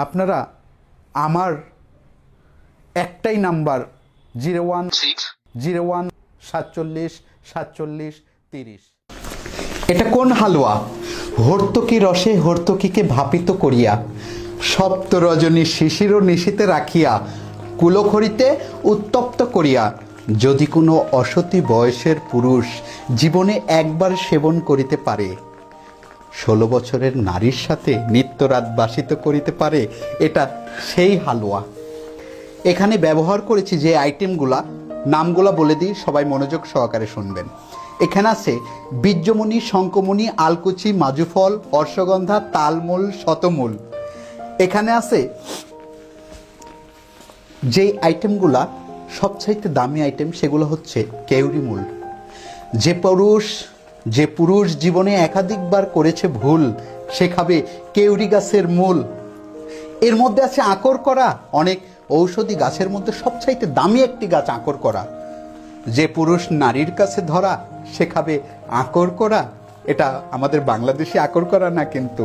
আপনারা আমার একটাই নাম্বার 0101474730। এটা কোন হালুয়া? হর্তকি রসে হর্তকিকে ভাপিত করিয়া, সপ্ত রজনী শিশির নিশীতে রাখিয়া, কুলখড়িতে উত্তপ্ত করিয়া, যদি কোনো অসতী বয়সের পুরুষ জীবনে একবার সেবন করিতে পারে, 16 বছরের নারীর সাথে নিত্যরাত বাসিত করিতে পারে, এটা সেই হালুয়া। এখানে ব্যবহার করেছি যে আইটেমগুলা, নামগুলা বলে দিই, সবাই মনোযোগ সহকারে শুনবেন। এখানে আছে বীর্যমণি, শঙ্কমণি, আলকুচি, মাজুফল, অর্শগন্ধা, তালমূল, শতমূল। এখানে আছে যেই আইটেমগুলা সবচাইতে দামি আইটেম, সেগুলো হচ্ছে কেউরি মূল। যে পুরুষ জীবনে একাধিকবার করেছে ভুল, সে খাবে কেউরি গাছের মূল। এর মধ্যে আছে আকর করা, অনেক ঔষধি গাছের মধ্যে সবচাইতে দামি একটি গাছ আকর করা। যে পুরুষ নারীর কাছে ধরা, সে খাবে আকর করা। এটা আমাদের বাংলাদেশি আকর করা না কিন্তু।